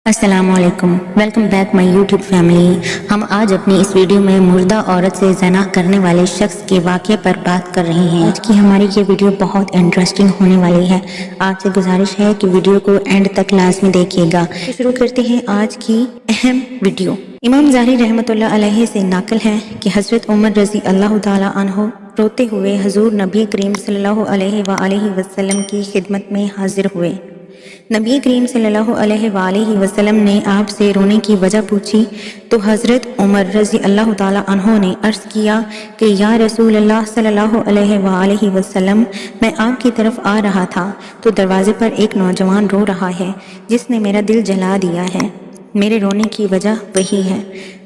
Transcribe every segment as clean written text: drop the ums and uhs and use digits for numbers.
السلام علیکم، welcome back my YouTube family. ہم آج اپنی اس ویڈیو میں مردہ عورت سے زنا کرنے والے شخص کے واقعے پر بات کر رہے ہیں۔ آج کی ہماری یہ ویڈیو بہت انٹرسٹنگ ہونے والی ہے۔ آپ سے گزارش ہے کہ ویڈیو کو اینڈ تک لازمی دیکھیے گا۔ شروع کرتے ہیں آج کی اہم ویڈیو۔ امام ظاہری رحمۃ اللہ علیہ سے نقل ہے کہ حضرت عمر رضی اللہ تعالیٰ عنہ روتے ہوئے حضور نبی کریم صلی اللہ علیہ وآلہ وسلم کی خدمت میں حاضر ہوئے۔ نبی کریم صلی اللہ علیہ وآلہ وسلم نے آپ سے رونے کی وجہ پوچھی تو حضرت عمر رضی اللہ تعالیٰ عنہ نے عرض کیا کہ یا رسول اللہ صلی اللہ علیہ وآلہ وسلم، میں آپ کی طرف آ رہا تھا تو دروازے پر ایک نوجوان رو رہا ہے جس نے میرا دل جلا دیا ہے۔ میرے رونے کی وجہ وہی ہے۔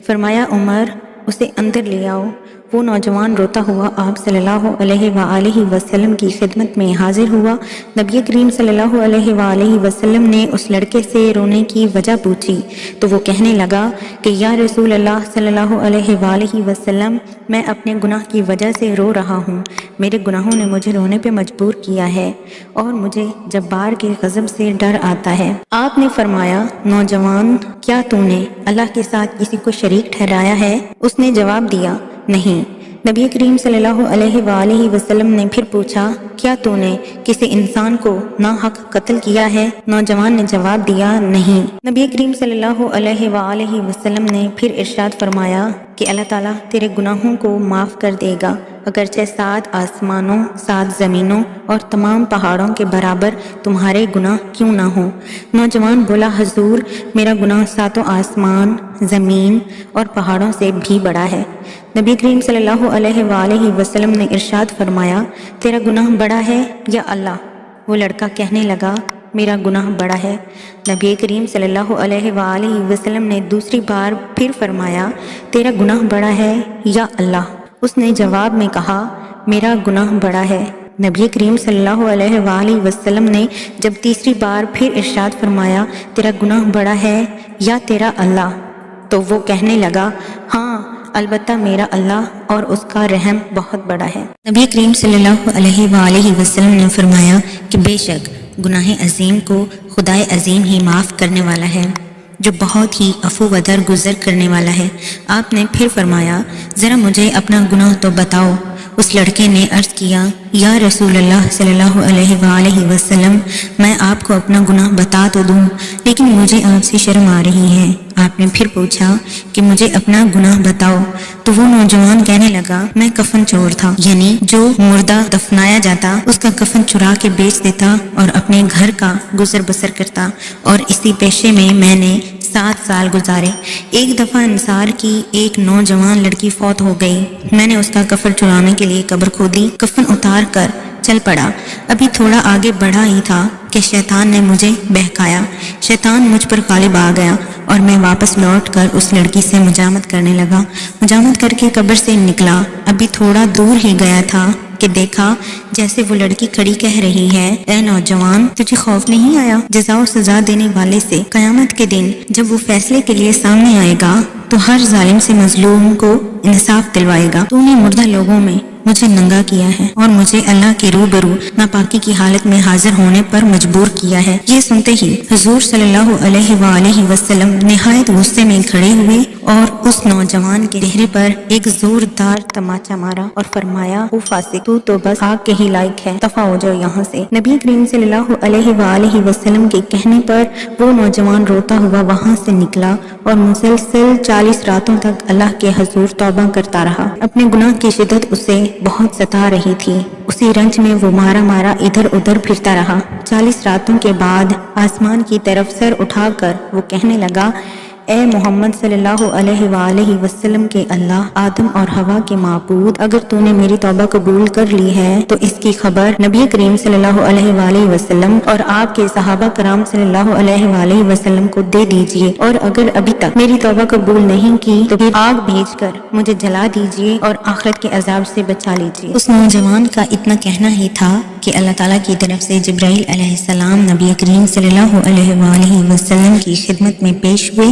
فرمایا عمر، اسے اندر لے آؤ۔ وہ نوجوان روتا ہوا آپ صلی اللہ علیہ وآلہ وسلم کی خدمت میں حاضر ہوا۔ نبی کریم صلی اللہ علیہ وآلہ وسلم نے اس لڑکے سے رونے کی وجہ پوچھی تو وہ کہنے لگا کہ یا رسول اللہ صلی اللہ علیہ وآلہ وسلم، میں اپنے گناہ کی وجہ سے رو رہا ہوں۔ میرے گناہوں نے مجھے رونے پہ مجبور کیا ہے اور مجھے جبار کے غضب سے ڈر آتا ہے۔ آپ نے فرمایا، نوجوان، کیا تو نے اللہ کے ساتھ کسی کو شریک ٹھہرایا ہے؟ اس نے جواب دیا، نہیں۔ نبی کریم صلی اللہ علیہ وآلہ وسلم نے پھر پوچھا، کیا تو نے کسی انسان کو ناحق قتل کیا ہے؟ نوجوان نے جواب دیا، نہیں۔ نبی کریم صلی اللہ علیہ وآلہ وسلم نے پھر ارشاد فرمایا کہ اللہ تعالیٰ تیرے گناہوں کو معاف کر دے گا، اگرچہ 7 آسمانوں، 7 زمینوں اور تمام پہاڑوں کے برابر تمہارے گناہ کیوں نہ ہوں۔ نوجوان بولا، حضور، میرا گناہ 7 آسمان، زمین اور پہاڑوں سے بھی بڑا ہے۔ نبی کریم صلی اللہ علیہ وآلہ وسلم نے ارشاد فرمایا، تیرا گناہ بڑا ہے یا اللہ؟ وہ لڑکا کہنے لگا، میرا گناہ بڑا ہے۔ نبی کریم صلی اللہ علیہ وآلہ وسلم نے دوسری بار پھر فرمایا، تیرا گناہ بڑا ہے یا اللہ؟ اس نے جواب میں کہا، میرا گناہ بڑا ہے۔ نبی کریم صلی اللہ علیہ وآلہ وسلم نے جب تیسری بار پھر ارشاد فرمایا، تیرا گناہ بڑا ہے یا تیرا اللہ؟ تو وہ کہنے لگا، ہاں البتہ میرا اللہ اور اس کا رحم بہت بڑا ہے۔ نبی کریم صلی اللہ علیہ وآلہ وسلم نے فرمایا کہ بے شک گناہ عظیم کو خدائے عظیم ہی معاف کرنے والا ہے، جو بہت ہی عفو و درگزر کرنے والا ہے۔ آپ نے پھر فرمایا، ذرا مجھے اپنا گناہ تو بتاؤ۔ اس لڑکے نے عرض کیا، یا رسول اللہ صلی اللہ علیہ وآلہ وسلم، میں آپ کو اپنا گناہ بتا تو دوں لیکن مجھے آپ سے شرم آ رہی ہے۔ آپ نے پھر پوچھا کہ مجھے اپنا گناہ بتاؤ تو وہ نوجوان کہنے لگا، میں کفن چور تھا، یعنی جو مردہ دفنایا جاتا اس کا کفن چرا کے بیچ دیتا اور اپنے گھر کا گزر بسر کرتا، اور اسی پیشے میں میں نے 7 سال گزارے۔ ایک دفعہ انصار کی ایک نوجوان لڑکی فوت ہو گئی۔ میں نے اس کا کفن چرانے کے لیے قبر کھودی، کفن اتار کر چل پڑا۔ ابھی تھوڑا آگے بڑھا ہی تھا کہ شیطان نے مجھے بہکایا۔ شیطان مجھ پر غالب آ گیا اور میں واپس لوٹ کر اس لڑکی سے مجامت کرنے لگا۔ مجامت کر کے قبر سے نکلا، ابھی تھوڑا دور ہی گیا تھا کہ دیکھا جیسے وہ لڑکی کھڑی کہہ رہی ہے، اے نوجوان، تجھے خوف نہیں آیا جزا و سزا دینے والے سے؟ قیامت کے دن جب وہ فیصلے کے لیے سامنے آئے گا تو ہر ظالم سے مظلوم کو انصاف دلوائے گا۔ تو نے مردہ لوگوں میں مجھے ننگا کیا ہے اور مجھے اللہ کے روبرو ناپاکی کی حالت میں حاضر ہونے پر مجبور کیا ہے۔ یہ سنتے ہی حضور صلی اللہ علیہ وآلہ وسلم نہایت غصے میں کھڑے ہوئے اور اس نوجوان کے چہرے پر ایک زوردار تماچا مارا اور فرمایا، او فاسق، تو بس آگ کے ہی لائق ہے، دفع ہو جاؤ یہاں سے۔ نبی کریم صلی اللہ علیہ وآلہ وسلم کے کہنے پر وہ نوجوان روتا ہوا وہاں سے نکلا اور مسلسل 40 راتوں تک اللہ کے حضور توبہ کرتا رہا۔ اپنے گناہ کی شدت اسے بہت ستا رہی تھی، اسی رنج میں وہ مارا مارا ادھر ادھر پھرتا رہا۔ 40 راتوں کے بعد آسمان کی طرف سر اٹھا کر وہ کہنے لگا، اے محمد صلی اللہ علیہ وآلہ وسلم کے اللہ، آدم اور حوا کے معبود، اگر تو نے میری توبہ قبول کر لی ہے تو اس کی خبر نبی کریم صلی اللہ علیہ وآلہ وسلم اور آپ کے صحابہ کرام صلی اللہ علیہ وآلہ وسلم کو دے دیجئے، اور اگر ابھی تک میری توبہ قبول نہیں کی تو پھر آگ بھیج کر مجھے جلا دیجئے اور آخرت کے عذاب سے بچا لیجئے۔ اس نوجوان کا اتنا کہنا ہی تھا کہ اللہ تعالیٰ کی طرف سے جبرائیل علیہ السلام نبی کریم صلی اللہ علیہ وآلہ وسلم کی خدمت میں پیش ہوئے۔